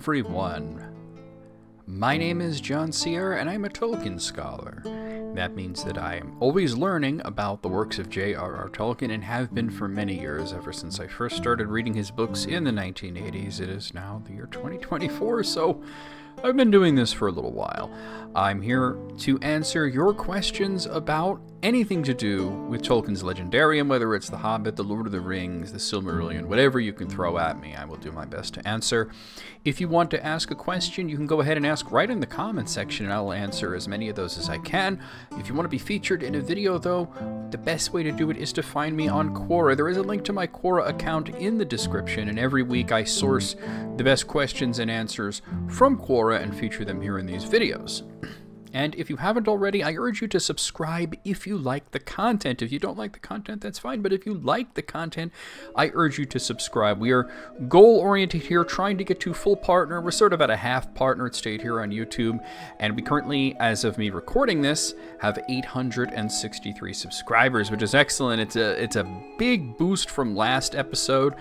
everyone. My name is John Sear, and I'm a Tolkien scholar. That means that I am always learning about the works of J.R.R. Tolkien and have been for many years, ever since I first started reading his books in the 1980s. It is now the year 2024, so I've been doing this for a little while. I'm here to answer your questions about anything to do with Tolkien's Legendarium, whether it's The Hobbit, The Lord of the Rings, The Silmarillion, whatever you can throw at me, I will do my best to answer. If you want to ask a question, you can go ahead and ask right in the comment section, and I'll answer as many of those as I can. If you want to be featured in a video, though, the best way to do it is to find me on Quora. There is a link to my Quora account in the description, and every week I source the best questions and answers from Quora and feature them here in these videos. And if you haven't already, I urge you to subscribe if you like the content. If you don't like the content, that's fine. But if you like the content, I urge you to subscribe. We are goal-oriented here, trying to get to full partner. We're sort of at a half partner state here on YouTube. And we currently, as of me recording this, have 863 subscribers, which is excellent. It's a big boost from last episode,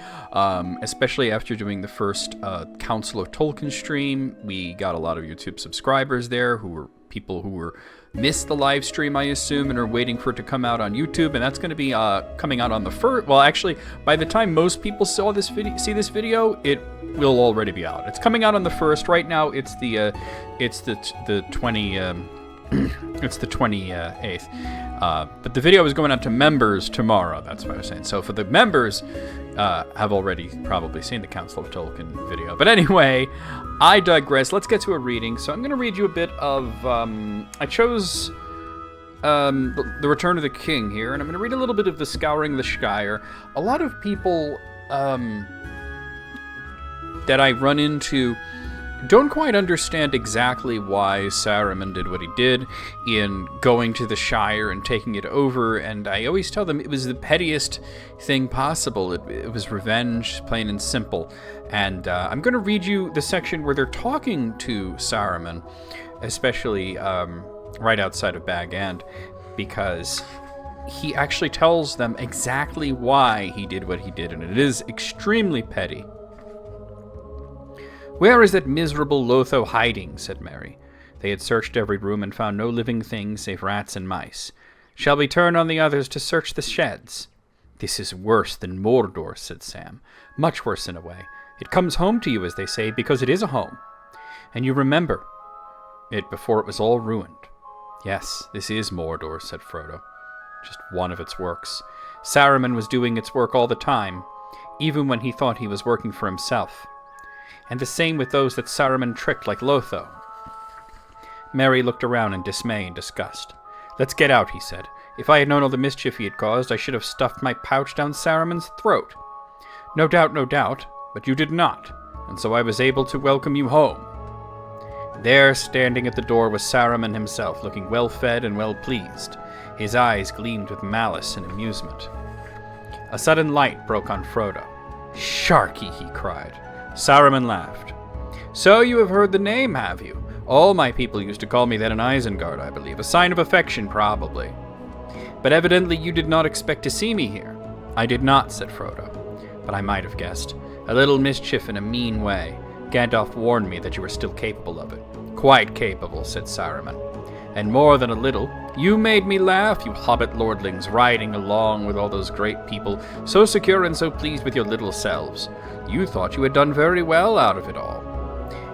especially after doing the first Council of Tolkien stream. We got a lot of YouTube subscribers there who were people who missed the live stream, I assume, and are waiting for it to come out on YouTube, and that's going to be coming out on the first. Well, actually, by the time most people see this video, it will already be out. It's coming out on the 1st. Right now, it's the 20. It's the 28th. But the video is going out to members tomorrow. That's what I was saying. So for the members, have already probably seen the Council of Tolkien video. But anyway, I digress. Let's get to a reading. So I'm going to read you a bit of... I chose The Return of the King here, and I'm going to read a little bit of The Scouring the Shire. A lot of people that I run into don't quite understand exactly why Saruman did what he did in going to the Shire and taking it over, and I always tell them it was the pettiest thing possible. It was revenge, plain and simple. And I'm going to read you the section where they're talking to Saruman, especially right outside of Bag End, because he actually tells them exactly why he did what he did, and it is extremely petty. "Where is that miserable Lotho hiding?" said Merry. They had searched every room and found no living thing save rats and mice. "Shall we turn on the others to search the sheds?" "This is worse than Mordor," said Sam. "Much worse in a way. It comes home to you, as they say, because it is a home. And you remember it before it was all ruined." "Yes, this is Mordor," said Frodo. "Just one of its works. Saruman was doing its work all the time, even when he thought he was working for himself. And the same with those that Saruman tricked like Lotho." Merry looked around in dismay and disgust. "Let's get out," he said. "If I had known all the mischief he had caused, I should have stuffed my pouch down Saruman's throat." No doubt, but you did not, and so I was able to welcome you home." There, standing at the door, was Saruman himself, looking well-fed and well-pleased. His eyes gleamed with malice and amusement. A sudden light broke on Frodo. "Sharky!" he cried. Saruman laughed. "So you have heard the name, have you? All my people used to call me that in Isengard, I believe. A sign of affection, probably. But evidently you did not expect to see me here." "I did not," said Frodo. "But I might have guessed. A little mischief in a mean way. Gandalf warned me that you were still capable of it." "Quite capable," said Saruman. "And more than a little. You made me laugh, you hobbit lordlings, riding along with all those great people, so secure and so pleased with your little selves. You thought you had done very well out of it all,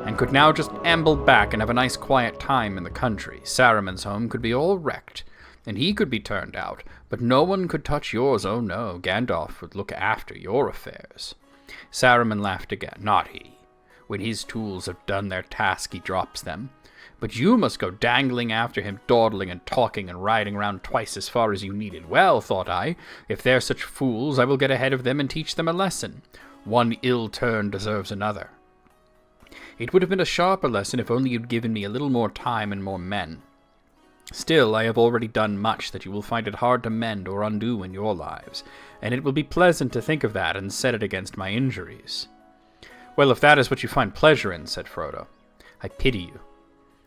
and could now just amble back and have a nice quiet time in the country. Saruman's home could be all wrecked, and he could be turned out, but no one could touch yours. Oh no, Gandalf would look after your affairs." Saruman laughed again. "Not he. When his tools have done their task, he drops them. But you must go dangling after him, dawdling and talking and riding round twice as far as you needed. Well, thought I, if they're such fools, I will get ahead of them and teach them a lesson. One ill turn deserves another. It would have been a sharper lesson if only you'd given me a little more time and more men. Still, I have already done much that you will find it hard to mend or undo in your lives, and it will be pleasant to think of that and set it against my injuries." "Well, if that is what you find pleasure in," said Frodo, "I pity you.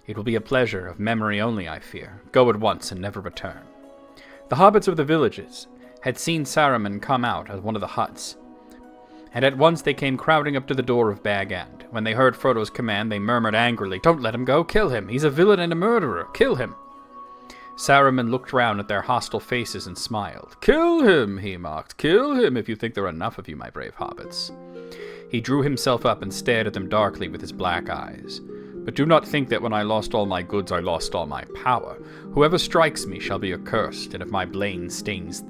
It will be a pleasure of memory only, I fear. Go at once and never return." The hobbits of the villages had seen Saruman come out of one of the huts, And at once they came crowding up to the door of Bag End. When they heard Frodo's command, they murmured angrily, "Don't let him go, kill him! He's a villain and a murderer! Kill him!" Saruman looked round at their hostile faces and smiled. "Kill him," he mocked. "Kill him if you think there are enough of you, my brave hobbits." He drew himself up and stared at them darkly with his black eyes. "But do not think that when I lost all my goods, I lost all my power. Whoever strikes me shall be accursed, and if my blood stains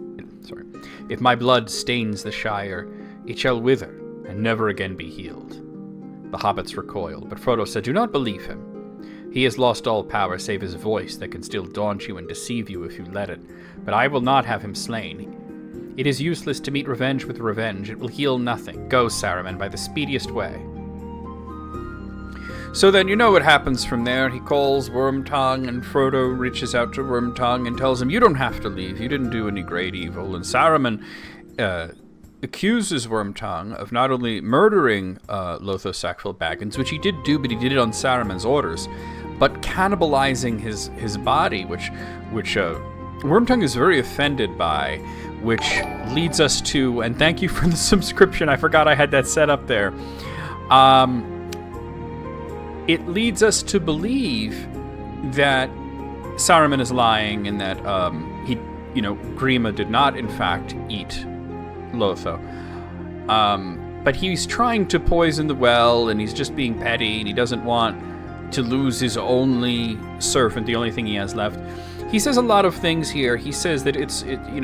the Shire, it shall wither and never again be healed." The hobbits recoiled, but Frodo said, "Do not believe him. He has lost all power save his voice that can still daunt you and deceive you if you let it. But I will not have him slain. It is useless to meet revenge with revenge. It will heal nothing. Go, Saruman, by the speediest way." So then you know what happens from there. He calls Wormtongue, and Frodo reaches out to Wormtongue and tells him, "You don't have to leave. You didn't do any great evil." And Saruman accuses Wormtongue of not only murdering Lotho Sackville Baggins, which he did do, but he did it on Saruman's orders, but cannibalizing his body, which Wormtongue is very offended by, which leads us to, and thank you for the subscription, I forgot I had that set up there. It leads us to believe that Saruman is lying and that Grima did not in fact eat Lotho. But he's trying to poison the well, and he's just being petty, and he doesn't want to lose his only servant, the only thing he has left. He says a lot of things here. He says that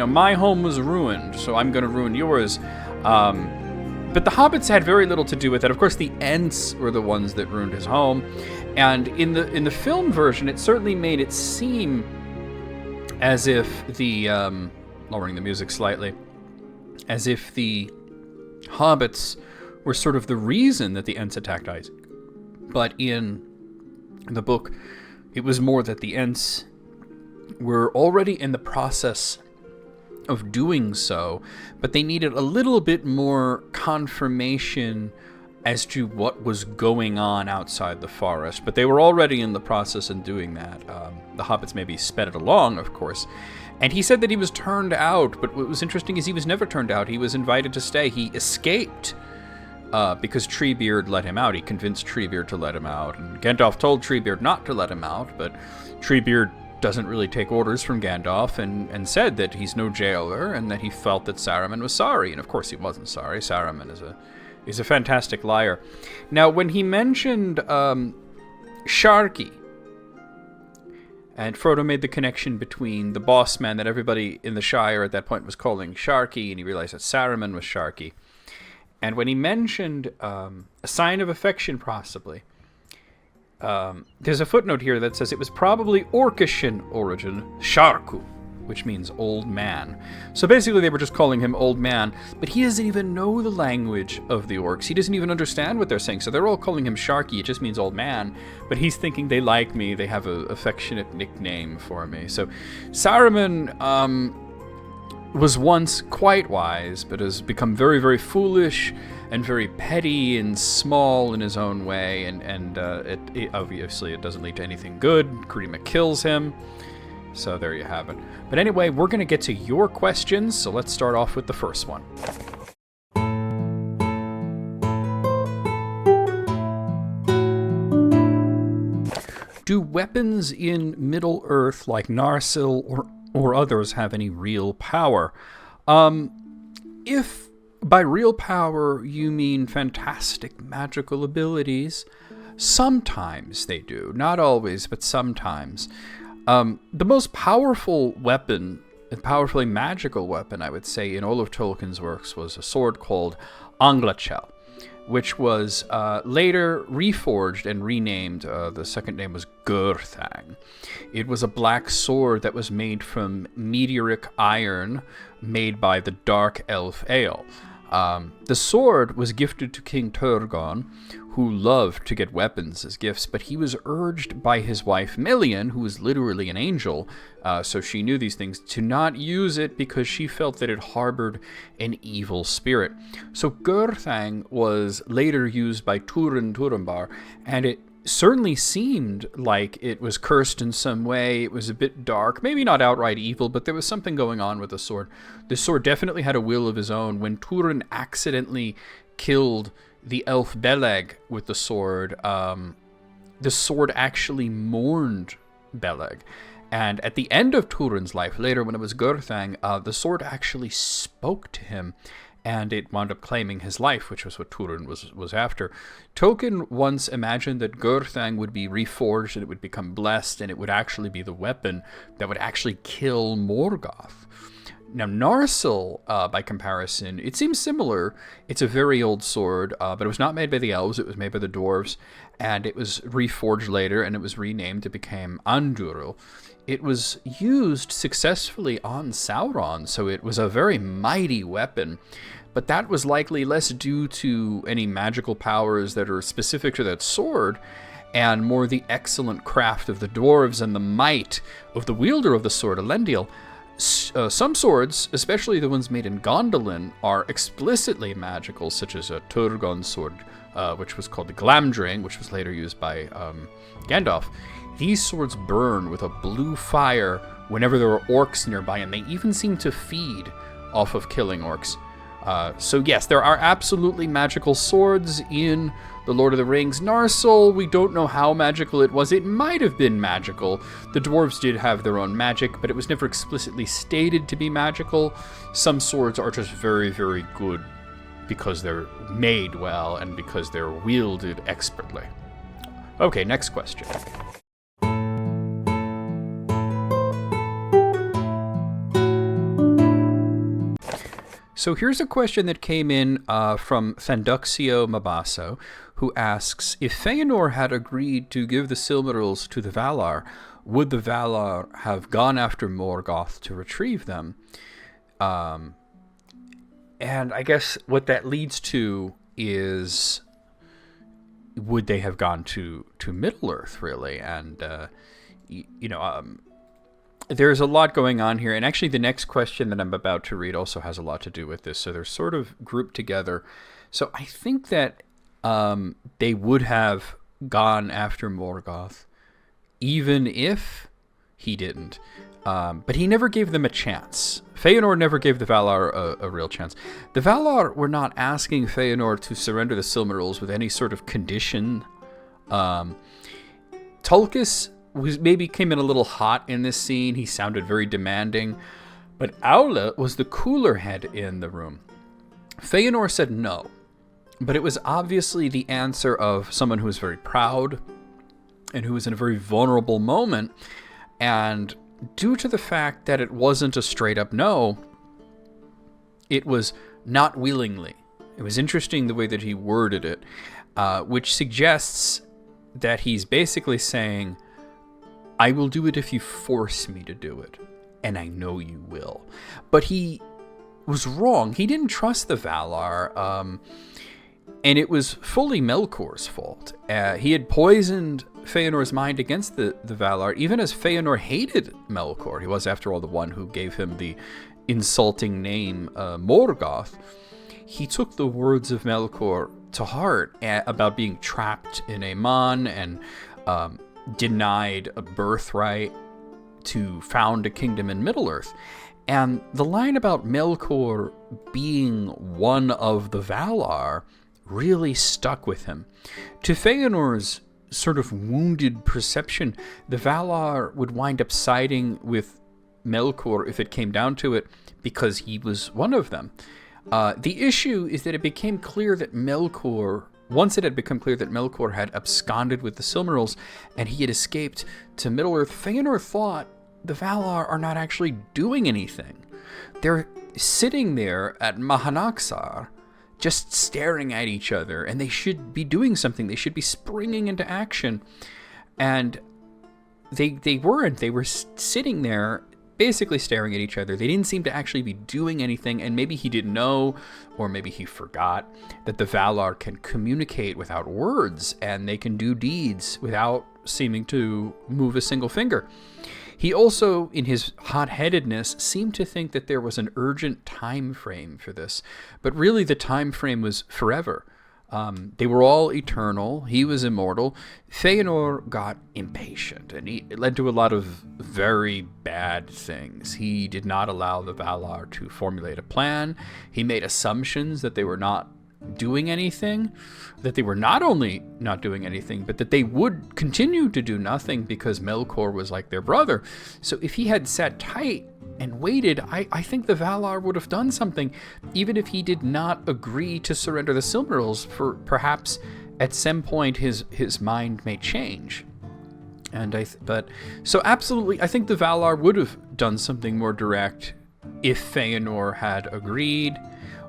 my home was ruined, so I'm going to ruin yours. But the hobbits had very little to do with it. Of course, the Ents were the ones that ruined his home. And in the film version, it certainly made it seem as if the lowering the music slightly, as if the hobbits were sort of the reason that the Ents attacked Isaac. But in the book, it was more that the Ents were already in the process of doing so, but they needed a little bit more confirmation as to what was going on outside the forest. But they were already in the process of doing that. The hobbits maybe sped it along, of course. And he said that he was turned out, but what was interesting is he was never turned out. He was invited to stay. He escaped because Treebeard let him out. He convinced Treebeard to let him out. And Gandalf told Treebeard not to let him out, but Treebeard doesn't really take orders from Gandalf and said that he's no jailer and that he felt that Saruman was sorry. And of course he wasn't sorry. Saruman is a fantastic liar. Now, when he mentioned Sharky, and Frodo made the connection between the boss man that everybody in the Shire at that point was calling Sharky, and he realized that Saruman was Sharky. And when he mentioned a sign of affection, possibly, there's a footnote here that says it was probably Orcish in origin, Sharku, which means old man. So basically they were just calling him old man, but he doesn't even know the language of the orcs. He doesn't even understand what they're saying. So they're all calling him Sharky. It just means old man, but he's thinking they like me. They have an affectionate nickname for me. So Saruman was once quite wise, but has become very, very foolish and very petty and small in his own way, and it obviously it doesn't lead to anything good. Grima kills him, so there you have it. But anyway, we're going to get to your questions, so let's start off with the first one. Do weapons in Middle-earth, like Narsil or others, have any real power? If by real power you mean fantastic magical abilities, sometimes they do. Not always, but sometimes. The most powerful weapon, a powerfully magical weapon, I would say, in all of Tolkien's works was a sword called Anglachel, which was later reforged and renamed. The second name was Gurthang. It was a black sword that was made from meteoric iron made by the dark elf Eöl. The sword was gifted to King Turgon, who loved to get weapons as gifts, but he was urged by his wife Melian, who was literally an angel, so she knew these things, to not use it because she felt that it harbored an evil spirit. So Gurthang was later used by Turin Turambar, and it certainly seemed like it was cursed in some way. It was a bit dark, maybe not outright evil, but there was something going on with the sword. The sword definitely had a will of his own. When Turin accidentally killed the elf Beleg with the sword actually mourned Beleg. And at the end of Turin's life, later when it was Gurthang, the sword actually spoke to him, and it wound up claiming his life, which was what Turin was after. Tolkien once imagined that Gurthang would be reforged, and it would become blessed, and it would actually be the weapon that would actually kill Morgoth. Now, Narsil, by comparison, it seems similar. It's a very old sword, but it was not made by the elves. It was made by the dwarves, and it was reforged later, and it was renamed. It became Anduril. It was used successfully on Sauron, so it was a very mighty weapon, but that was likely less due to any magical powers that are specific to that sword, and more the excellent craft of the dwarves and the might of the wielder of the sword, Elendil. Some swords, especially the ones made in Gondolin, are explicitly magical, such as a Turgon sword, which was called the Glamdring, which was later used by Gandalf. These swords burn with a blue fire whenever there are orcs nearby, and they even seem to feed off of killing orcs. So yes, there are absolutely magical swords in The Lord of the Rings. Narsil, we don't know how magical it was. It might have been magical. The dwarves did have their own magic, but it was never explicitly stated to be magical. Some swords are just very, very good because they're made well and because they're wielded expertly. Okay, next question. So here's a question that came in from Thanduxio Mabaso, who asks, if Fëanor had agreed to give the Silmarils to the Valar, would the Valar have gone after Morgoth to retrieve them? And I guess what that leads to is, would they have gone to Middle-earth, really? And, there's a lot going on here, and actually the next question that I'm about to read also has a lot to do with this, so they're sort of grouped together. So I think that they would have gone after Morgoth, even if he didn't. But he never gave them a chance. Fëanor never gave the Valar a real chance. The Valar were not asking Fëanor to surrender the Silmarils with any sort of condition. Tulkas maybe came in a little hot in this scene. He sounded very demanding. But Aula was the cooler head in the room. Fëanor said no. But it was obviously the answer of someone who was very proud and who was in a very vulnerable moment. And due to the fact that it wasn't a straight up no, it was not willingly. It was interesting the way that he worded it, which suggests that he's basically saying, I will do it if you force me to do it, and I know you will. But he was wrong. He didn't trust the Valar, and it was fully Melkor's fault. He had poisoned Fëanor's mind against the Valar, even as Fëanor hated Melkor. He was, after all, the one who gave him the insulting name Morgoth. He took the words of Melkor to heart about being trapped in a mon and denied a birthright to found a kingdom in Middle-earth. And the line about Melkor being one of the Valar really stuck with him. To Fëanor's sort of wounded perception, the Valar would wind up siding with Melkor if it came down to it, because he was one of them. The issue is that it became clear that once it had become clear that Melkor had absconded with the Silmarils and he had escaped to Middle-earth, Fëanor thought the Valar are not actually doing anything. They're sitting there at Mahanaxar, just staring at each other, and they should be doing something. They should be springing into action. And they weren't. They were sitting there basically staring at each other. They didn't seem to actually be doing anything, and maybe he didn't know, or maybe he forgot, that the Valar can communicate without words, and they can do deeds without seeming to move a single finger. He also, in his hot-headedness, seemed to think that there was an urgent time frame for this, but really the time frame was forever. They were all eternal. He was immortal. Fëanor got impatient, and it led to a lot of very bad things. He did not allow the Valar to formulate a plan. He made assumptions that they were not doing anything, that they were not only not doing anything, but that they would continue to do nothing because Melkor was like their brother. So if he had sat tight and waited, I think the Valar would have done something, even if he did not agree to surrender the Silmarils, for perhaps at some point his mind may change. And so absolutely, I think the Valar would have done something more direct if Fëanor had agreed,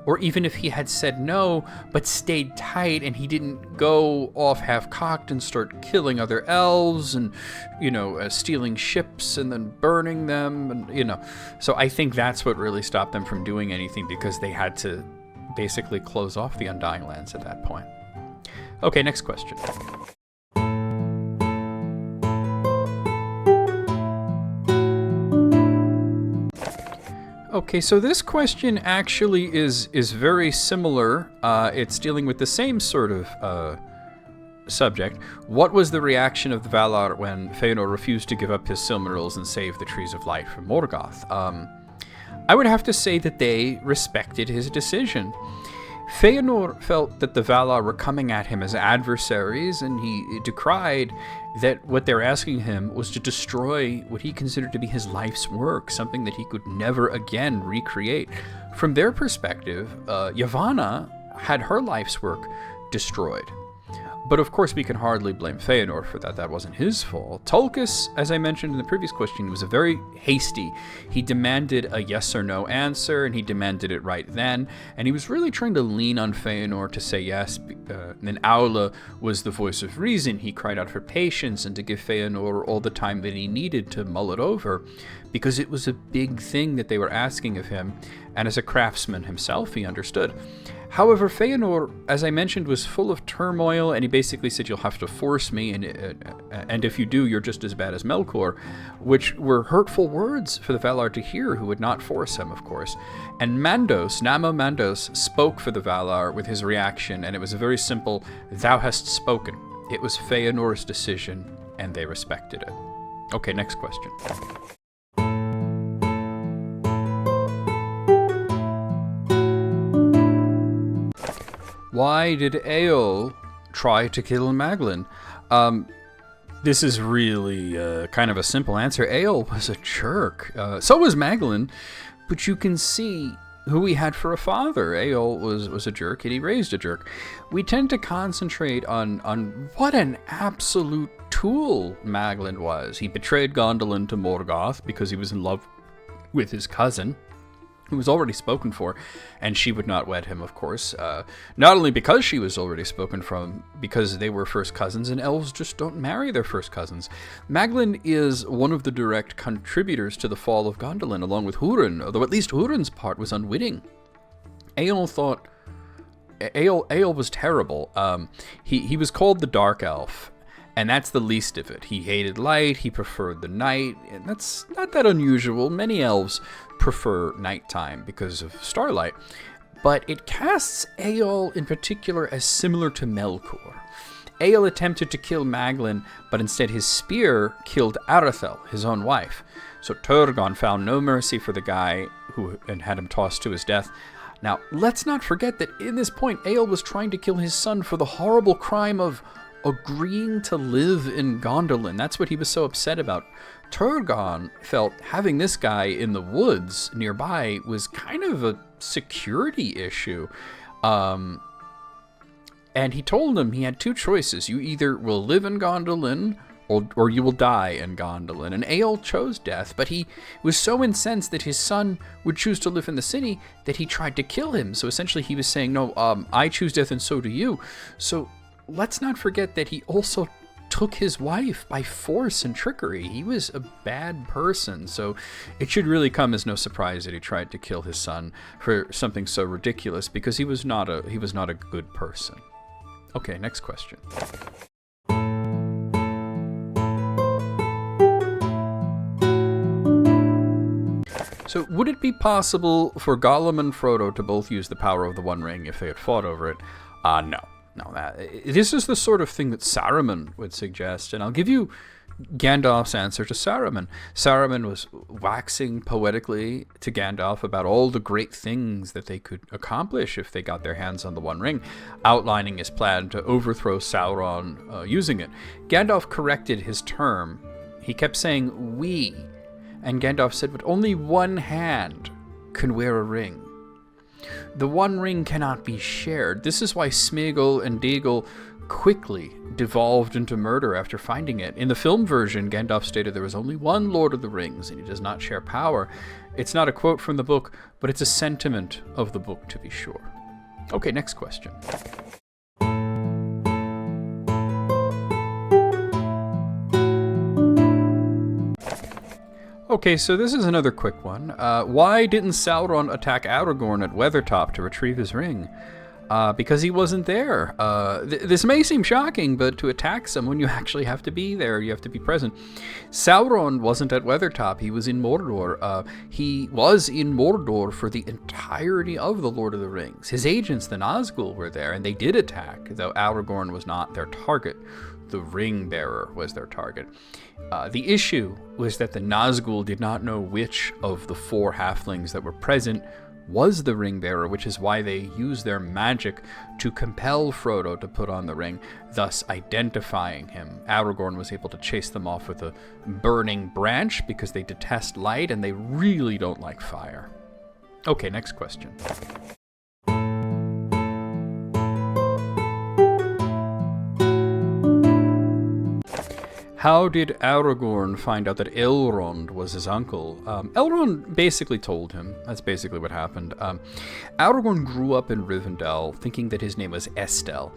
or even if he had said no, but stayed tight and he didn't go off half-cocked and start killing other elves and, stealing ships and then burning them. And, so I think that's what really stopped them from doing anything, because they had to basically close off the Undying Lands at that point. Okay, next question. Okay, so this question actually is very similar. It's dealing with the same sort of subject. What was the reaction of the Valar when Fëanor refused to give up his Silmarils and save the Trees of Light from Morgoth? I would have to say that they respected his decision. Fëanor felt that the Valar were coming at him as adversaries, and he decried that what they're asking him was to destroy what he considered to be his life's work, something that he could never again recreate. From their perspective, Yavanna had her life's work destroyed. But of course, we can hardly blame Fëanor for that. That wasn't his fault. Tulkas, as I mentioned in the previous question, was very hasty. He demanded a yes or no answer, and he demanded it right then. And he was really trying to lean on Fëanor to say yes. And Aula was the voice of reason. He cried out for patience and to give Fëanor all the time that he needed to mull it over, because it was a big thing that they were asking of him. And as a craftsman himself, he understood. However, Fëanor, as I mentioned, was full of turmoil, and he basically said, "You'll have to force me, and if you do, you're just as bad as Melkor," which were hurtful words for the Valar to hear, who would not force him, of course. And Namo Mandos, spoke for the Valar with his reaction, and it was a very simple, "Thou hast spoken." It was Fëanor's decision, and they respected it. Okay, next question. Why did Eöl try to kill Maeglin? This is really kind of a simple answer. Eöl was a jerk. So was Maeglin, but you can see who he had for a father. Eöl was a jerk, and he raised a jerk. We tend to concentrate on what an absolute tool Maeglin was. He betrayed Gondolin to Morgoth because he was in love with his cousin, who was already spoken for, and she would not wed him, of course. Not only because she was already spoken from, because they were first cousins, and elves just don't marry their first cousins. Maeglin is one of the direct contributors to the fall of Gondolin, along with Hurin, although at least Hurin's part was unwitting. Eöl was terrible. He was called the Dark Elf, and that's the least of it. He hated light, he preferred the night, and that's not that unusual. Many elves prefer nighttime because of starlight, but it casts Eöl in particular as similar to Melkor. Eöl attempted to kill Maeglin, but instead his spear killed Arathel, his own wife. So Turgon found no mercy for the guy and had him tossed to his death. Now, let's not forget that in this point, Eöl was trying to kill his son for the horrible crime of agreeing to live in Gondolin. That's what he was so upset about. Turgon felt having this guy in the woods nearby was kind of a security issue. And he told him he had two choices. You either will live in Gondolin, or you will die in Gondolin. And Eöl chose death, but he was so incensed that his son would choose to live in the city that he tried to kill him. So essentially he was saying, no, I choose death and so do you. So let's not forget that he also took his wife by force and trickery. He was a bad person, so it should really come as no surprise that he tried to kill his son for something so ridiculous, because he was not a good person. Okay, next question. So, would it be possible for Gollum and Frodo to both use the power of the One Ring if they had fought over it? No. No, this is the sort of thing that Saruman would suggest, and I'll give you Gandalf's answer to Saruman. Saruman was waxing poetically to Gandalf about all the great things that they could accomplish if they got their hands on the One Ring, outlining his plan to overthrow Sauron using it. Gandalf corrected his term. He kept saying "we," and Gandalf said, "But only one hand can wear a ring. The One Ring cannot be shared. This is why Sméagol and Déagol quickly devolved into murder after finding it. In the film version, Gandalf stated there was only one Lord of the Rings, and he does not share power. It's not a quote from the book, but it's a sentiment of the book, to be sure. Okay, next question. Okay, so this is another quick one. Why didn't Sauron attack Aragorn at Weathertop to retrieve his ring? Because he wasn't there. This may seem shocking, but to attack someone, you actually have to be there. You have to be present. Sauron wasn't at Weathertop. He was in Mordor. He was in Mordor for the entirety of The Lord of the Rings. His agents, the Nazgul, were there, and they did attack, though Aragorn was not their target. The ring bearer was their target. The issue was that the Nazgul did not know which of the 4 halflings that were present was the ring bearer, which is why they used their magic to compel Frodo to put on the ring, thus identifying him. Aragorn was able to chase them off with a burning branch because they detest light and they really don't like fire. Okay, next question. How did Aragorn find out that Elrond was his uncle? Elrond basically told him. That's basically what happened. Aragorn grew up in Rivendell thinking that his name was Estel.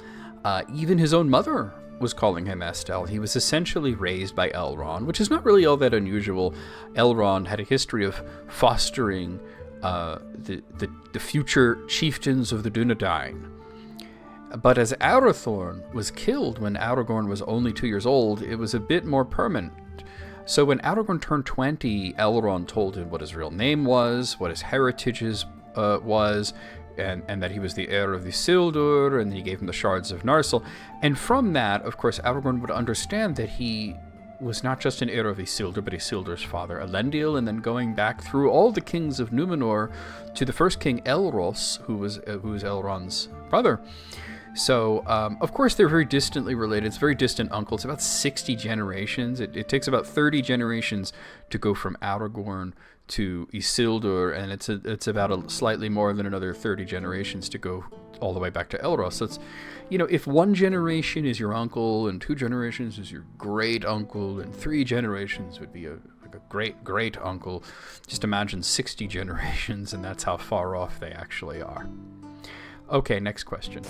Even his own mother was calling him Estel. He was essentially raised by Elrond, which is not really all that unusual. Elrond had a history of fostering the future chieftains of the Dunedain. But as Arathorn was killed when Aragorn was only 2 years old, it was a bit more permanent. So when Aragorn turned 20, Elrond told him what his real name was, what his heritage was, and that he was the heir of the Isildur, and he gave him the shards of Narsil. And from that, of course, Aragorn would understand that he was not just an heir of Isildur, but Isildur's father, Elendil, and then going back through all the kings of Númenor to the first king, Elros, who was Elrond's brother. So, of course, they're very distantly related. It's very distant uncles, about 60 generations. It takes about 30 generations to go from Aragorn to Isildur, and it's about slightly more than another 30 generations to go all the way back to Elros. So it's, if 1 generation is your uncle, and 2 generations is your great uncle, and 3 generations would be a great uncle, just imagine 60 generations, and that's how far off they actually are. Okay, next question.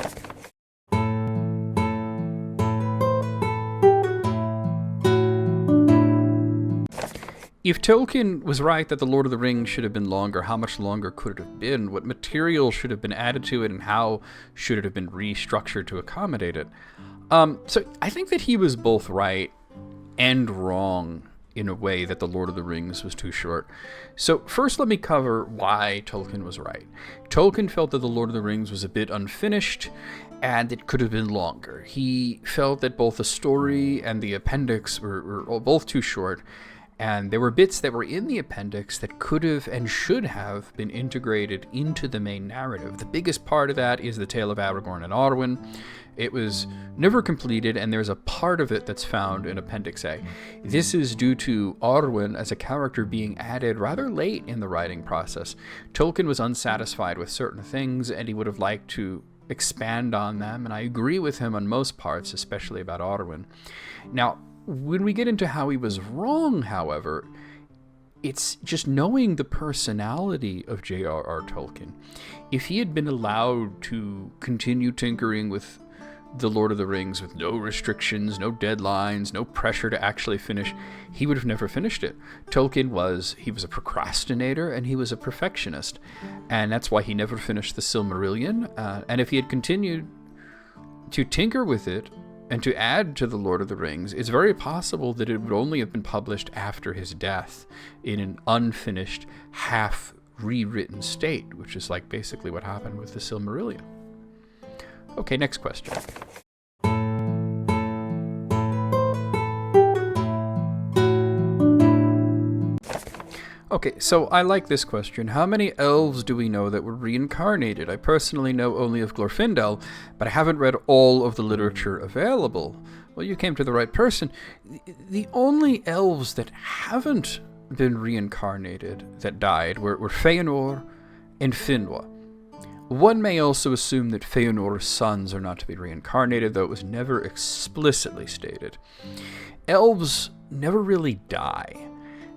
If Tolkien was right that The Lord of the Rings should have been longer, how much longer could it have been? What material should have been added to it, and how should it have been restructured to accommodate it? So I think that he was both right and wrong in a way that The Lord of the Rings was too short. So first let me cover why Tolkien was right. Tolkien felt that The Lord of the Rings was a bit unfinished and it could have been longer. He felt that both the story and the appendix were both too short, and there were bits that were in the appendix that could have and should have been integrated into the main narrative. The biggest part of that is the tale of Aragorn and Arwen. It was never completed, and there's a part of it that's found in Appendix A. This is due to Arwen as a character being added rather late in the writing process. Tolkien was unsatisfied with certain things, and he would have liked to expand on them, and I agree with him on most parts, especially about Arwen. Now, when we get into how he was wrong, however, it's just knowing the personality of J.R.R. Tolkien. If he had been allowed to continue tinkering with The Lord of the Rings with no restrictions, no deadlines, no pressure to actually finish, he would have never finished it. Tolkien was a procrastinator, and he was a perfectionist, and that's why he never finished the Silmarillion. And if he had continued to tinker with it and to add to The Lord of the Rings, it's very possible that it would only have been published after his death in an unfinished, half-rewritten state, which is like basically what happened with the Silmarillion. Okay, next question. Okay, so I like this question. How many elves do we know that were reincarnated? I personally know only of Glorfindel, but I haven't read all of the literature available. Well, you came to the right person. The only elves that haven't been reincarnated that died were Fëanor and Finwë. One may also assume that Fëanor's sons are not to be reincarnated, though it was never explicitly stated. Elves never really die,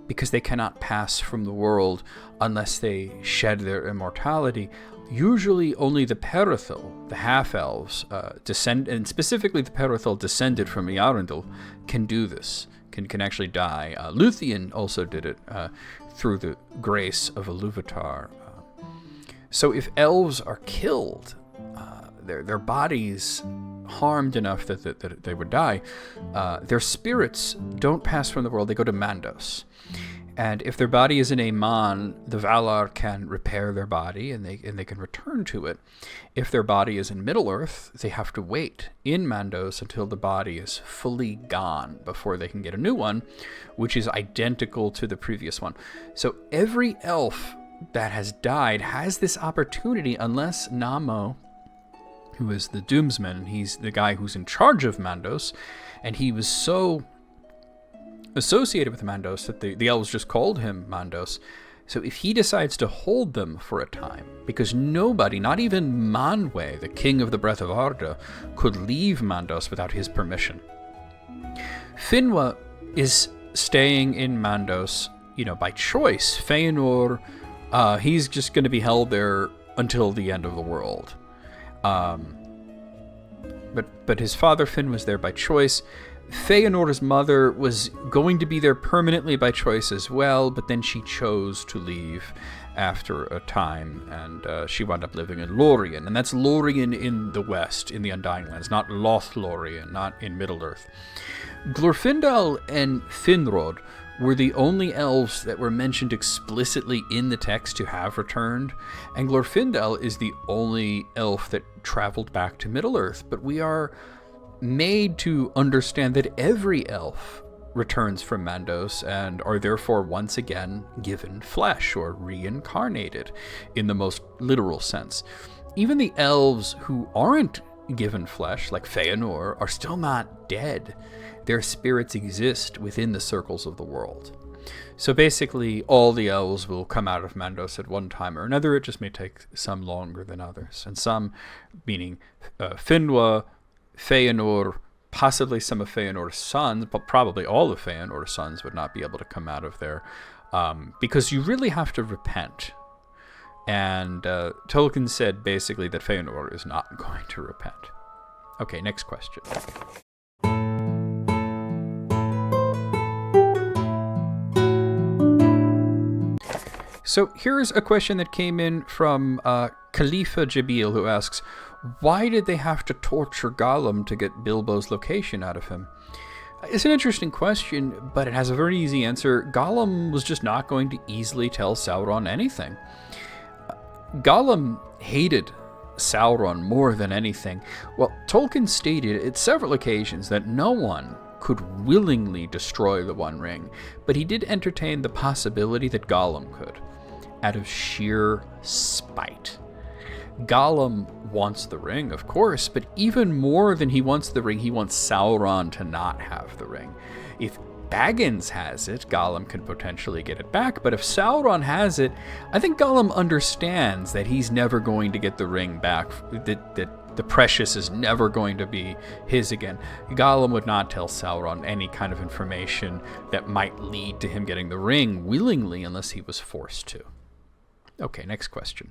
because they cannot pass from the world unless they shed their immortality. Usually only the Perithil, the half-elves, and specifically the Perithil descended from Eärendil, can do this, can actually die. Luthien also did it through the grace of Ilúvatar. So if elves are killed, their bodies harmed enough that they would die, their spirits don't pass from the world, they go to Mandos. And if their body is in Aman, the Valar can repair their body and they can return to it. If their body is in Middle-earth, they have to wait in Mandos until the body is fully gone before they can get a new one, which is identical to the previous one. So every elf that has died has this opportunity, unless Namo, who is the Doomsman, he's the guy who's in charge of Mandos, and he was so associated with Mandos that the elves just called him Mandos. So if he decides to hold them for a time, because nobody, not even Manwë, the king of the Breath of Arda, could leave Mandos without his permission. Finwë is staying in Mandos, by choice. Fëanor, he's just going to be held there until the end of the world. But his father Finn was there by choice. Fëanor's mother was going to be there permanently by choice as well, but then she chose to leave after a time, and she wound up living in Lórien, and that's Lórien in the west, in the Undying Lands, not Lothlórien, not in Middle-earth. Glorfindel and Finrod were the only elves that were mentioned explicitly in the text to have returned, and Glorfindel is the only elf that traveled back to Middle-earth, but we are made to understand that every elf returns from Mandos and are therefore once again given flesh or reincarnated in the most literal sense. Even the elves who aren't given flesh, like Fëanor, are still not dead. Their spirits exist within the circles of the world. So basically, all the elves will come out of Mandos at one time or another. It just may take some longer than others. And some, meaning Finwë, Fëanor, possibly some of Fëanor's sons, but probably all of Fëanor's sons would not be able to come out of there, because you really have to repent. And Tolkien said basically that Fëanor is not going to repent. Okay, next question. So here's a question that came in from Khalifa Jabil, who asks, why did they have to torture Gollum to get Bilbo's location out of him? It's an interesting question, but it has a very easy answer. Gollum was just not going to easily tell Sauron anything. Gollum hated Sauron more than anything. Well, Tolkien stated at several occasions that no one could willingly destroy the One Ring, but he did entertain the possibility that Gollum could, out of sheer spite. Gollum wants the ring, of course, but even more than he wants the ring, he wants Sauron to not have the ring. If Baggins has it, Gollum can potentially get it back, but if Sauron has it, I think Gollum understands that he's never going to get the ring back, that the precious is never going to be his again. Gollum would not tell Sauron any kind of information that might lead to him getting the ring willingly unless he was forced to. Okay, next question.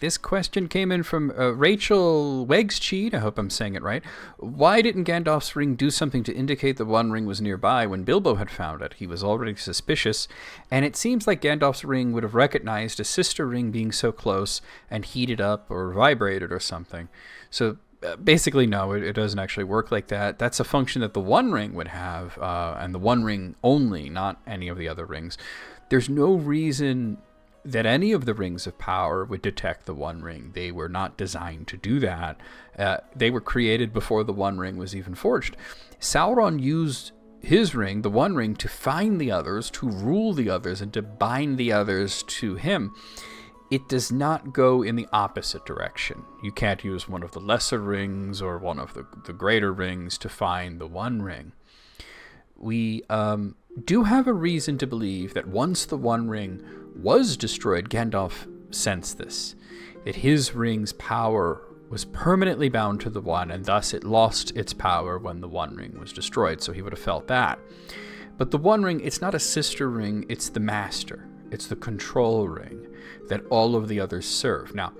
This question came in from Rachel Wegscheed. I hope I'm saying it right. Why didn't Gandalf's ring do something to indicate the One Ring was nearby when Bilbo had found it? He was already suspicious, and it seems like Gandalf's ring would have recognized a sister ring being so close and heated up or vibrated or something. So basically, no, it doesn't actually work like that. That's a function that the One Ring would have, and the One Ring only, not any of the other rings. There's no reason that any of the rings of power would detect the One Ring. They were not designed to do that. They were created before the One Ring was even forged. Sauron used his ring, the One Ring, to find the others, to rule the others, and to bind the others to him. It does not go in the opposite direction. You can't use one of the lesser rings or one of the greater rings to find the One Ring. We do have a reason to believe that once the One Ring was destroyed, Gandalf sensed this, that his ring's power was permanently bound to the One, and thus it lost its power when the One Ring was destroyed, so he would have felt that. But the One Ring, it's not a sister ring, it's the master. It's the control ring that all of the others serve. Now,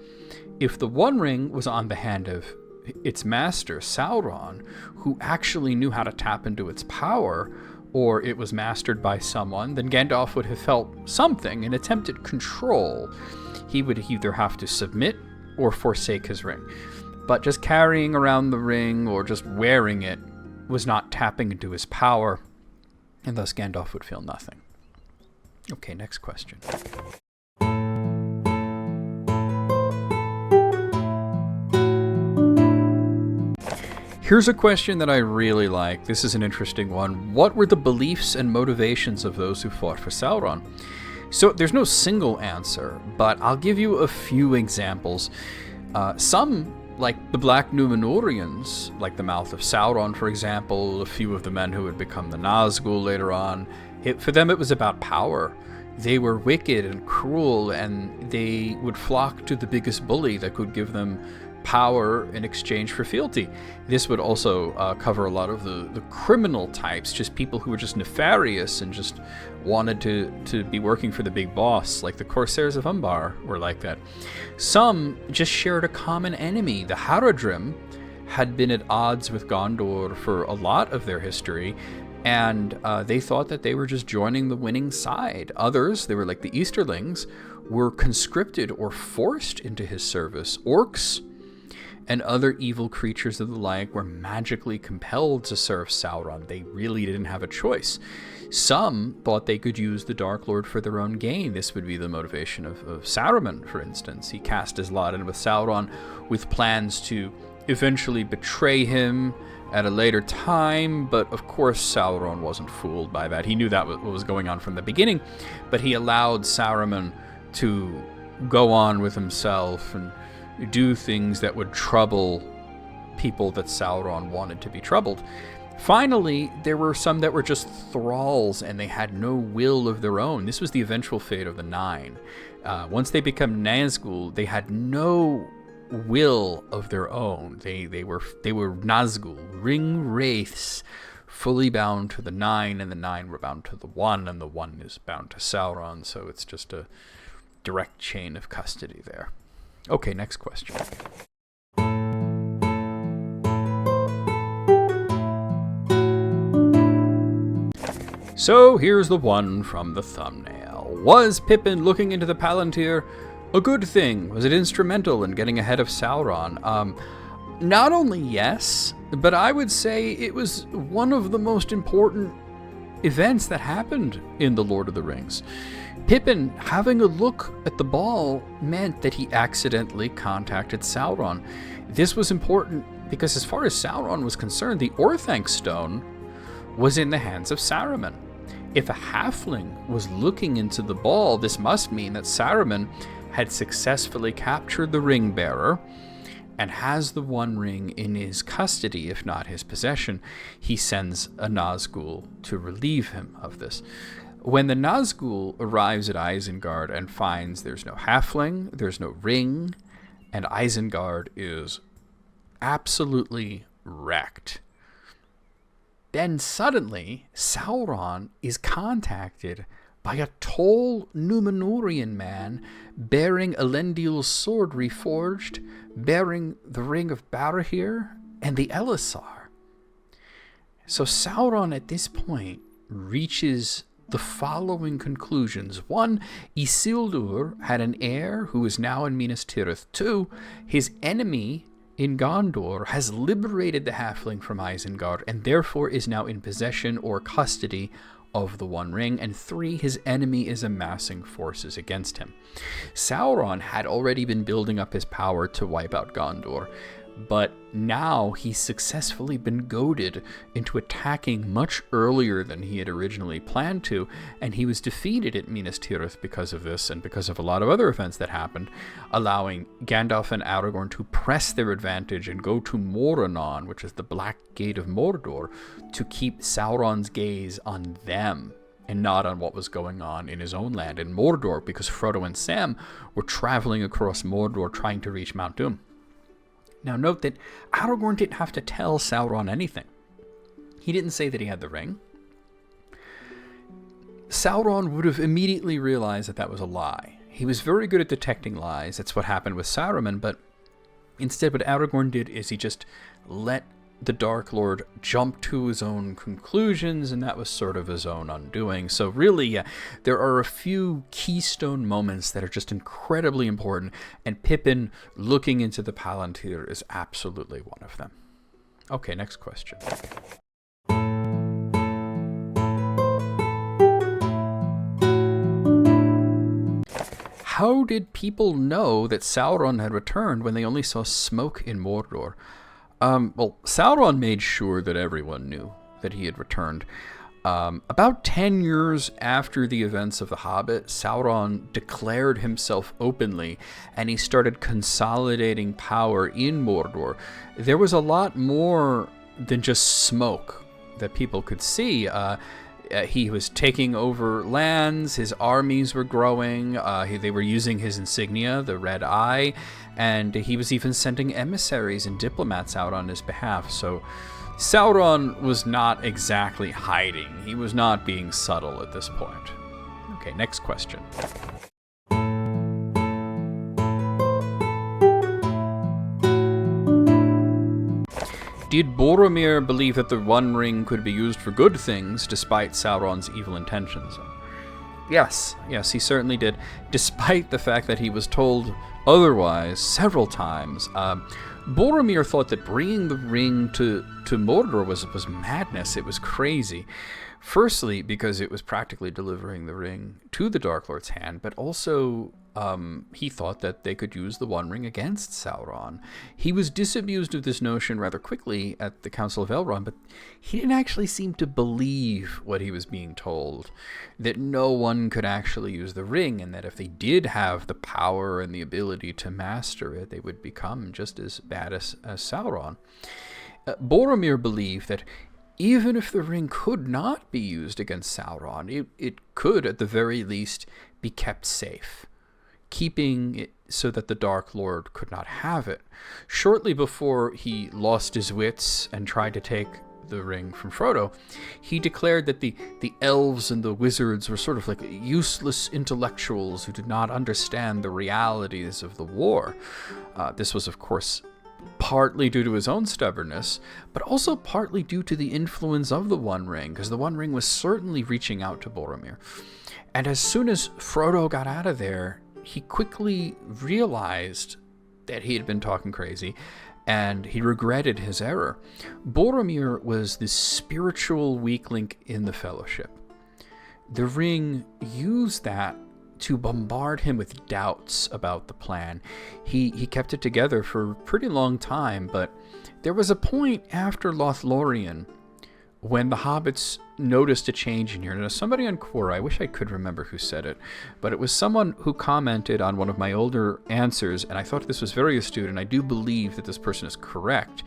if the One Ring was on the hand of its master, Sauron, who actually knew how to tap into its power, or it was mastered by someone, then Gandalf would have felt something and attempted control. He would either have to submit or forsake his ring. But just carrying around the ring or just wearing it was not tapping into his power, and thus Gandalf would feel nothing. Okay, next question. Here's a question that I really like. This is an interesting one. What were the beliefs and motivations of those who fought for Sauron? So there's no single answer, but I'll give you a few examples. Some, like the Black Númenóreans, like the Mouth of Sauron, for example, a few of the men who would become the Nazgûl later on, for them it was about power. They were wicked and cruel, and they would flock to the biggest bully that could give them power in exchange for fealty. This would also cover a lot of the criminal types, just people who were just nefarious and just wanted to be working for the big boss, like the Corsairs of Umbar were like that. Some just shared a common enemy. The Haradrim had been at odds with Gondor for a lot of their history, and they thought that they were just joining the winning side. Others, they were like the Easterlings, were conscripted or forced into his service. Orcs and other evil creatures of the like were magically compelled to serve Sauron. They really didn't have a choice. Some thought they could use the Dark Lord for their own gain. This would be the motivation of Saruman, for instance. He cast his lot in with Sauron with plans to eventually betray him at a later time, but of course Sauron wasn't fooled by that. He knew that what was going on from the beginning, but he allowed Saruman to go on with himself and do things that would trouble people that Sauron wanted to be troubled. Finally, there were some that were just thralls, and they had no will of their own. This was the eventual fate of the Nine. Once they become Nazgûl, they had no will of their own. They were Nazgûl, ring wraiths, fully bound to the Nine, and the Nine were bound to the One, and the One is bound to Sauron, so it's just a direct chain of custody there. Okay, next question. So here's the one from the thumbnail. Was Pippin looking into the Palantir a good thing? Was it instrumental in getting ahead of Sauron? Not only yes, but I would say it was one of the most important events that happened in The Lord of the Rings. Pippin having a look at the ball meant that he accidentally contacted Sauron. This was important because as far as Sauron was concerned, the Orthanc Stone was in the hands of Saruman. If a halfling was looking into the ball, this must mean that Saruman had successfully captured the ring bearer and has the One Ring in his custody, if not his possession. He sends a Nazgûl to relieve him of this. When the Nazgûl arrives at Isengard and finds there's no halfling, there's no ring, and Isengard is absolutely wrecked, then suddenly Sauron is contacted by a tall Númenórean man bearing Elendil's sword reforged, bearing the Ring of Barahir and the Elisar. So Sauron at this point reaches the following conclusions. 1, Isildur had an heir who is now in Minas Tirith. 2, his enemy in Gondor has liberated the halfling from Isengard and therefore is now in possession or custody of the One Ring, and 3, his enemy is amassing forces against him. Sauron had already been building up his power to wipe out Gondor, but now he's successfully been goaded into attacking much earlier than he had originally planned to, and he was defeated at Minas Tirith because of this and because of a lot of other events that happened, allowing Gandalf and Aragorn to press their advantage and go to Morannon, which is the Black Gate of Mordor, to keep Sauron's gaze on them and not on what was going on in his own land in Mordor, because Frodo and Sam were traveling across Mordor trying to reach Mount Doom. Now note that Aragorn didn't have to tell Sauron anything. He didn't say that he had the ring. Sauron would have immediately realized that that was a lie. He was very good at detecting lies. That's what happened with Saruman, but instead what Aragorn did is he just let the Dark Lord jump to his own conclusions, and that was sort of his own undoing. So really, yeah, there are a few keystone moments that are just incredibly important, and Pippin looking into the Palantir is absolutely one of them. Okay, next question. How did people know that Sauron had returned when they only saw smoke in Mordor? Well, Sauron made sure that everyone knew that he had returned. About 10 years after the events of The Hobbit, Sauron declared himself openly, and he started consolidating power in Mordor. There was a lot more than just smoke that people could see. He was taking over lands, his armies were growing, they were using his insignia, the red eye, and he was even sending emissaries and diplomats out on his behalf. So Sauron was not exactly hiding. He was not being subtle at this point. Okay, next question. Did Boromir believe that the One Ring could be used for good things despite Sauron's evil intentions? Yes, he certainly did, despite the fact that he was told otherwise several times. Boromir thought that bringing the ring to Mordor was madness. It was crazy. Firstly, because it was practically delivering the ring to the Dark Lord's hand, but also he thought that they could use the One Ring against Sauron. He was disabused of this notion rather quickly at the Council of Elrond, but he didn't actually seem to believe what he was being told, that no one could actually use the ring, and that if they did have the power and the ability to master it, they would become just as bad as Sauron. Boromir believed that even if the ring could not be used against Sauron, it could, at the very least, be kept safe, keeping it so that the Dark Lord could not have it. Shortly before he lost his wits and tried to take the ring from Frodo, he declared that the elves and the wizards were sort of like useless intellectuals who did not understand the realities of the war. This was, of course, partly due to his own stubbornness, but also partly due to the influence of the One Ring, because the One Ring was certainly reaching out to Boromir. And as soon as Frodo got out of there, he quickly realized that he had been talking crazy, and he regretted his error. Boromir was this spiritual weak link in the Fellowship. The ring used that to bombard him with doubts about the plan. He kept it together for a pretty long time, but there was a point after Lothlorien when the hobbits noticed a change in here. Now, somebody on Quora, I wish I could remember who said it, but it was someone who commented on one of my older answers, and I thought this was very astute, and I do believe that this person is correct,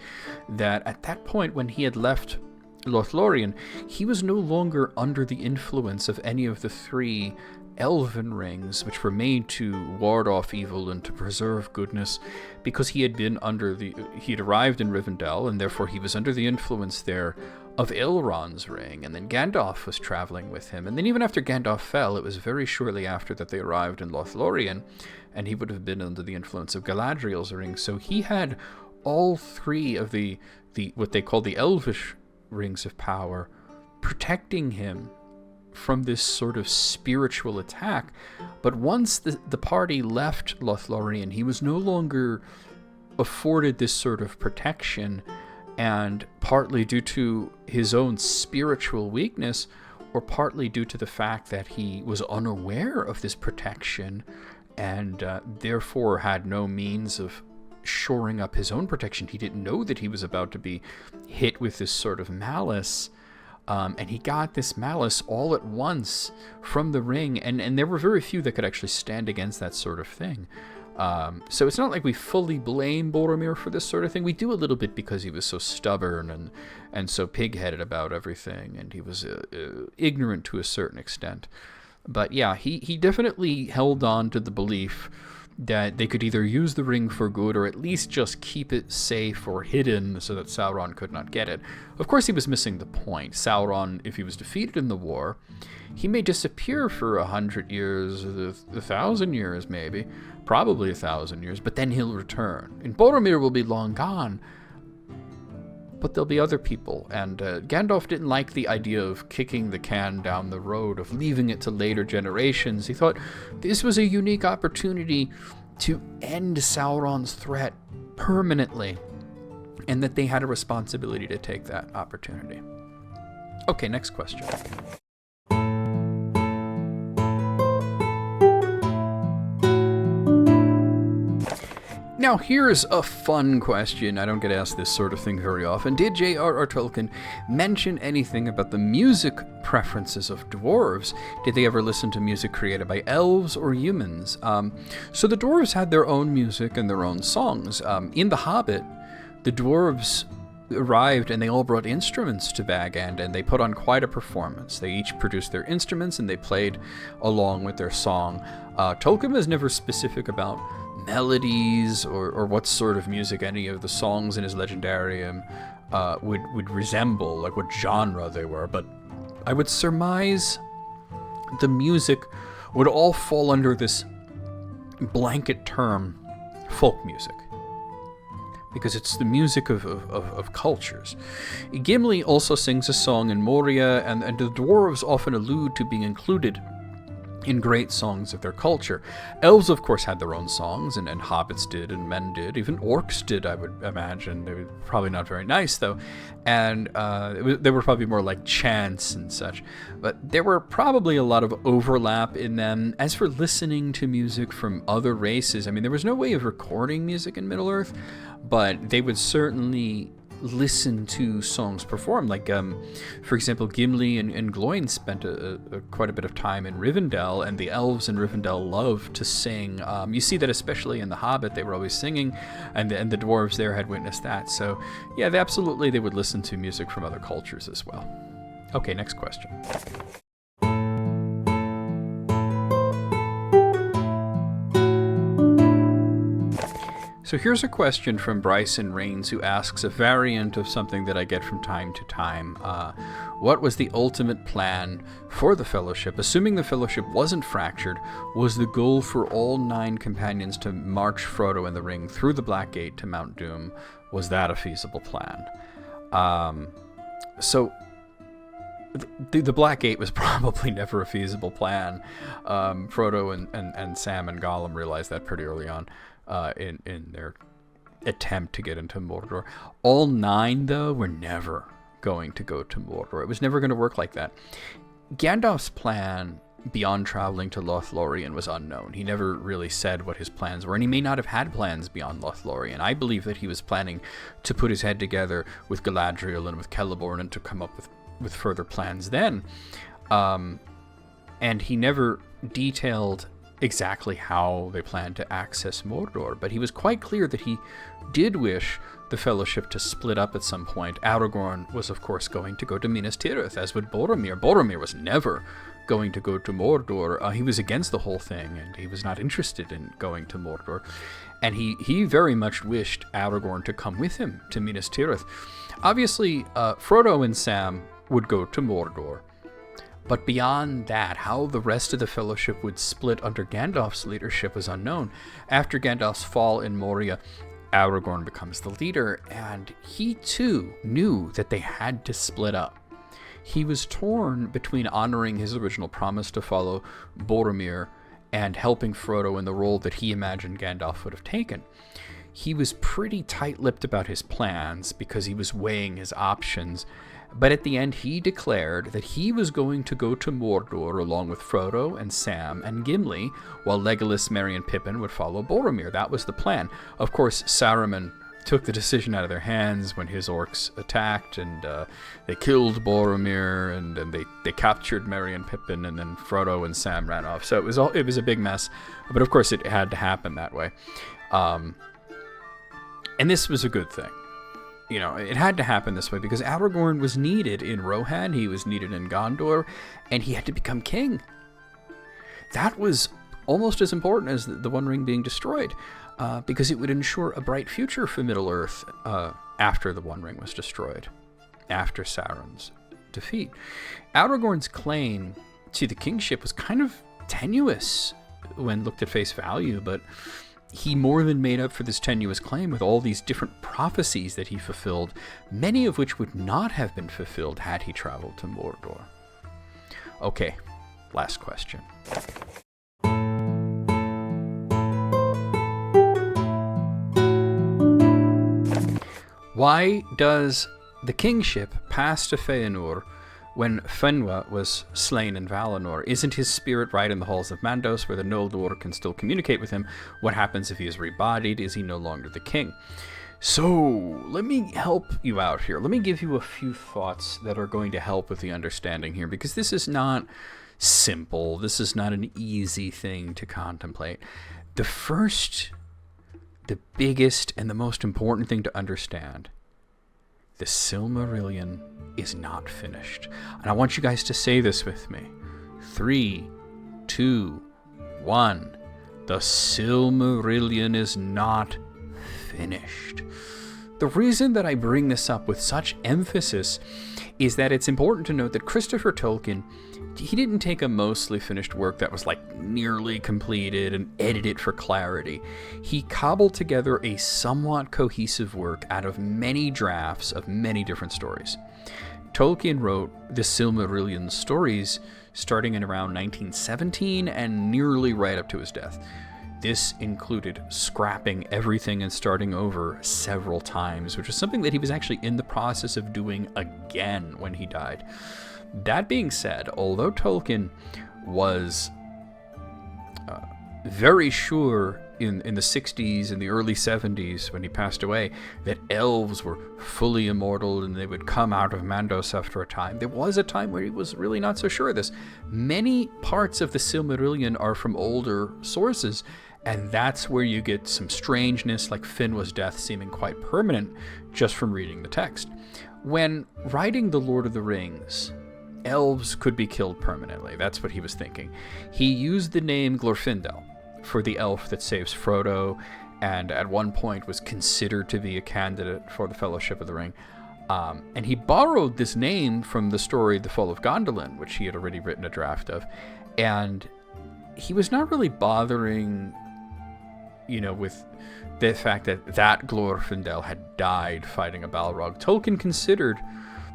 that at that point when he had left Lothlorien, he was no longer under the influence of any of the 3 elven rings, which were made to ward off evil and to preserve goodness, because he had arrived in Rivendell, and therefore he was under the influence there of Elrond's ring, and then Gandalf was traveling with him, and then even after Gandalf fell, it was very shortly after that they arrived in Lothlorien, and he would have been under the influence of Galadriel's ring. So he had all 3 of the what they call the elvish rings of power protecting him from this sort of spiritual attack. But once the party left Lothlorien, he was no longer afforded this sort of protection, and partly due to his own spiritual weakness, or partly due to the fact that he was unaware of this protection and therefore had no means of shoring up his own protection. He didn't know that he was about to be hit with this sort of malice, and he got this malice all at once from the ring, and there were very few that could actually stand against that sort of thing. So it's not like we fully blame Boromir for this sort of thing. We do a little bit because he was so stubborn and so pig-headed about everything, and he was ignorant to a certain extent. But yeah, he definitely held on to the belief that they could either use the ring for good or at least just keep it safe or hidden so that Sauron could not get it. Of course, he was missing the point. Sauron, if he was defeated in the war, he may disappear for 100 years, 1,000 years maybe, probably 1,000 years, but then he'll return. And Boromir will be long gone, but there'll be other people. And Gandalf didn't like the idea of kicking the can down the road, of leaving it to later generations. He thought this was a unique opportunity to end Sauron's threat permanently, and that they had a responsibility to take that opportunity. Okay, next question. Now, here's a fun question. I don't get asked this sort of thing very often. Did J.R.R. Tolkien mention anything about the music preferences of dwarves? Did they ever listen to music created by elves or humans? So the dwarves had their own music and their own songs. In The Hobbit, the dwarves arrived and they all brought instruments to Bag End, and they put on quite a performance. They each produced their instruments and they played along with their song. Tolkien was never specific about melodies or what sort of music any of the songs in his legendarium would resemble, like what genre they were, but I would surmise the music would all fall under this blanket term, folk music, because it's the music of cultures. Gimli also sings a song in Moria, and the dwarves often allude to being included in great songs of their culture. Elves, of course, had their own songs, and hobbits did, and men did. Even orcs did, I would imagine. They were probably not very nice, though. And they were probably more like chants and such. But there were probably a lot of overlap in them. As for listening to music from other races, I mean, there was no way of recording music in Middle-earth, but they would certainly listen to songs performed. Like, for example, Gimli and Gloin spent quite a bit of time in Rivendell, and the elves in Rivendell loved to sing. You see that especially in The Hobbit, they were always singing, and the dwarves there had witnessed that. So, yeah, they would listen to music from other cultures as well. Okay, next question. So here's a question from Bryson Rains, who asks a variant of something that I get from time to time. What was the ultimate plan for the Fellowship? Assuming the Fellowship wasn't fractured, was the goal for all 9 companions to march Frodo and the Ring through the Black Gate to Mount Doom? Was that a feasible plan? So the Black Gate was probably never a feasible plan. Frodo and Sam and Gollum realized that pretty early on. In their attempt to get into Mordor. All 9, though, were never going to go to Mordor. It was never going to work like that. Gandalf's plan beyond traveling to Lothlorien was unknown. He never really said what his plans were, and he may not have had plans beyond Lothlorien. I believe that he was planning to put his head together with Galadriel and with Celeborn and to come up with further plans then. And he never detailed exactly how they planned to access Mordor, but he was quite clear that he did wish the Fellowship to split up at some point. Aragorn was, of course, going to go to Minas Tirith, as would Boromir. Boromir was never going to go to Mordor. He was against the whole thing, and he was not interested in going to Mordor. And he very much wished Aragorn to come with him to Minas Tirith. Obviously, Frodo and Sam would go to Mordor. But beyond that, how the rest of the Fellowship would split under Gandalf's leadership was unknown. After Gandalf's fall in Moria, Aragorn becomes the leader, and he too knew that they had to split up. He was torn between honoring his original promise to follow Boromir and helping Frodo in the role that he imagined Gandalf would have taken. He was pretty tight-lipped about his plans because he was weighing his options, But at the end, he declared that he was going to go to Mordor along with Frodo and Sam and Gimli, while Legolas, Merry, and Pippin would follow Boromir. That was the plan. Of course, Saruman took the decision out of their hands when his orcs attacked, and they killed Boromir, and they captured Merry and Pippin, and then Frodo and Sam ran off. So it was a big mess, but of course it had to happen that way. And this was a good thing. You know, it had to happen this way because Aragorn was needed in Rohan, he was needed in Gondor, and he had to become king. That was almost as important as the One Ring being destroyed, because it would ensure a bright future for Middle-earth after the One Ring was destroyed, after Sauron's defeat. Aragorn's claim to the kingship was kind of tenuous when looked at face value, but he more than made up for this tenuous claim with all these different prophecies that he fulfilled, many of which would not have been fulfilled had he traveled to Mordor. Okay, last question. Why does the kingship pass to Fëanor when Fëanor was slain in Valinor? Isn't his spirit right in the halls of Mandos, where the Noldor can still communicate with him? What happens if he is rebodied? Is he no longer the king? So, let me help you out here. Let me give you a few thoughts that are going to help with the understanding here, because this is not simple. This is not an easy thing to contemplate. The biggest and the most important thing to understand: the Silmarillion is not finished. And I want you guys to say this with me. 3, 2, 1. The Silmarillion is not finished. The reason that I bring this up with such emphasis is that it's important to note that Christopher Tolkien, he didn't take a mostly finished work that was like nearly completed and edit it for clarity. He cobbled together a somewhat cohesive work out of many drafts of many different stories. Tolkien wrote the Silmarillion stories starting in around 1917 and nearly right up to his death. This included scrapping everything and starting over several times, which was something that he was actually in the process of doing again when he died. That being said, although Tolkien was very sure in the 60s and the early 70s when he passed away that elves were fully immortal and they would come out of Mandos after a time, there was a time where he was really not so sure of this. Many parts of the Silmarillion are from older sources, and that's where you get some strangeness, like Finwë's death seeming quite permanent just from reading the text. When writing The Lord of the Rings, elves could be killed permanently. That's what he was thinking. He used the name Glorfindel for the elf that saves Frodo, and at one point was considered to be a candidate for the Fellowship of the Ring. And he borrowed this name from the story The Fall of Gondolin, which he had already written a draft of. And he was not really bothering, with the fact that Glorfindel had died fighting a Balrog. Tolkien considered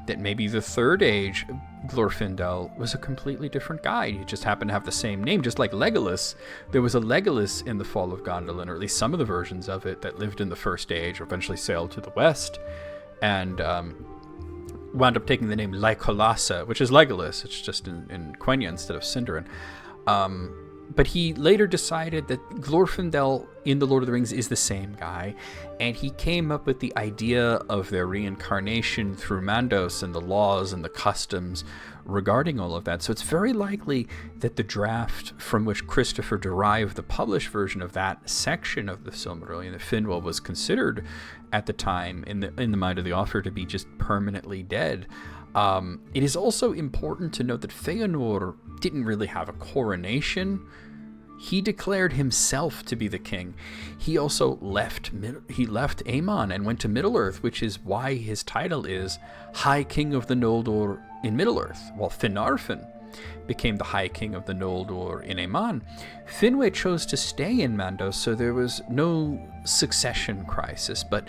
that maybe the Third Age Glorfindel was a completely different guy. He just happened to have the same name, just like Legolas. There was a Legolas in The Fall of Gondolin, or at least some of the versions of it, that lived in the First Age, or eventually sailed to the west, and wound up taking the name Legolas, which is Legolas. It's just in Quenya instead of Sindarin. But he later decided that Glorfindel in The Lord of the Rings is the same guy, and he came up with the idea of their reincarnation through Mandos and the laws and the customs regarding all of that. So it's very likely that the draft from which Christopher derived the published version of that section of the Silmarillion, the Finwë, was considered at the time in the mind of the author to be just permanently dead. It is also important to note that Fëanor didn't really have a coronation. He declared himself to be the king. He also left Aemon and went to Middle-earth, which is why his title is High King of the Noldor in Middle-earth, while Finarfin became the High King of the Noldor in Aemon. Finwë chose to stay in Mandos, so there was no succession crisis, but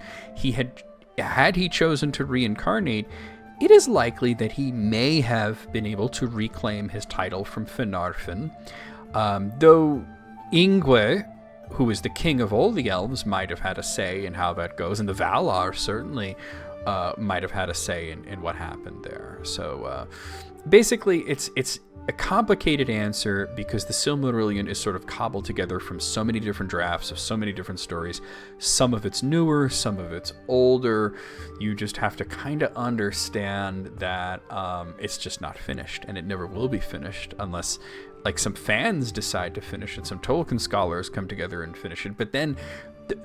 had he chosen to reincarnate, it is likely that he may have been able to reclaim his title from Finarfin, though Ingwe, who is the king of all the elves, might have had a say in how that goes, and the Valar certainly might have had a say in what happened there. So basically, it's a complicated answer because the Silmarillion is sort of cobbled together from so many different drafts of so many different stories. Some of it's newer, some of it's older. You just have to kind of understand that it's just not finished, and it never will be finished unless like some fans decide to finish it, some Tolkien scholars come together and finish it. But then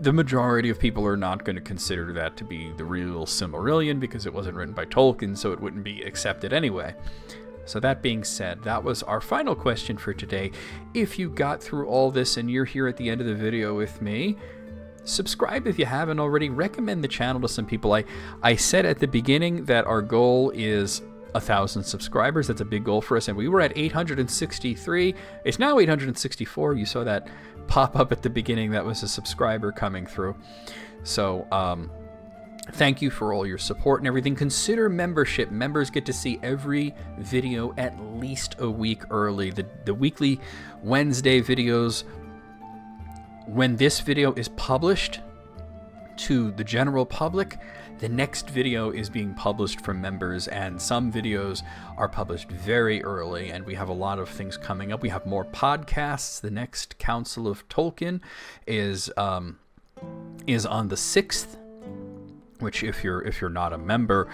the majority of people are not going to consider that to be the real Silmarillion because it wasn't written by Tolkien, so it wouldn't be accepted anyway. So that being said, that was our final question for today. If you got through all this and you're here at the end of the video with me, subscribe if you haven't already. Recommend the channel to some people. I said at the beginning that our goal is 1,000 subscribers. That's a big goal for us, and we were at 863. It's now 864. You saw that pop up at the beginning. That was a subscriber coming through. So thank you for all your support and everything. Consider membership. Members get to see every video at least a week early. The weekly Wednesday videos, when this video is published to the general public, the next video is being published for members, and some videos are published very early, and we have a lot of things coming up. We have more podcasts. The next Council of Tolkien is on the 6th, which if you're not a member,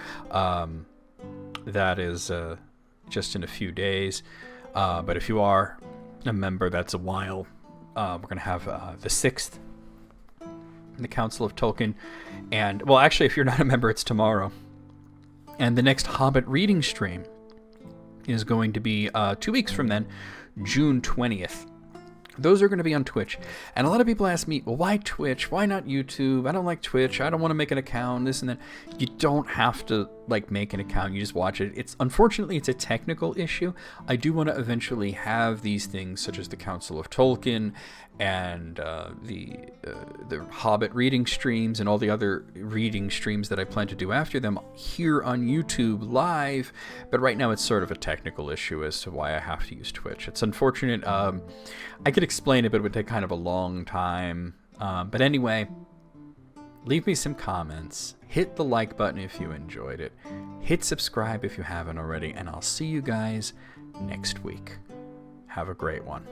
that is just in a few days. But if you are a member, that's a while. We're going to have the 6th, the Council of Tolkien. And, well, actually, if you're not a member, it's tomorrow. And the next Hobbit reading stream is going to be 2 weeks from then, June 20th. Those are going to be on Twitch. And a lot of people ask me, well, why Twitch? Why not YouTube? I don't like Twitch. I don't want to make an account, this and that. You don't have to, like, make an account. You just watch it. Unfortunately, it's a technical issue. I do want to eventually have these things, such as the Council of Tolkien and the Hobbit reading streams and all the other reading streams that I plan to do after them here on YouTube live. But right now, it's sort of a technical issue as to why I have to use Twitch. It's unfortunate. I could explain it, but it would take kind of a long time. But anyway, leave me some comments. Hit the like button if you enjoyed it. Hit subscribe if you haven't already. And I'll see you guys next week. Have a great one.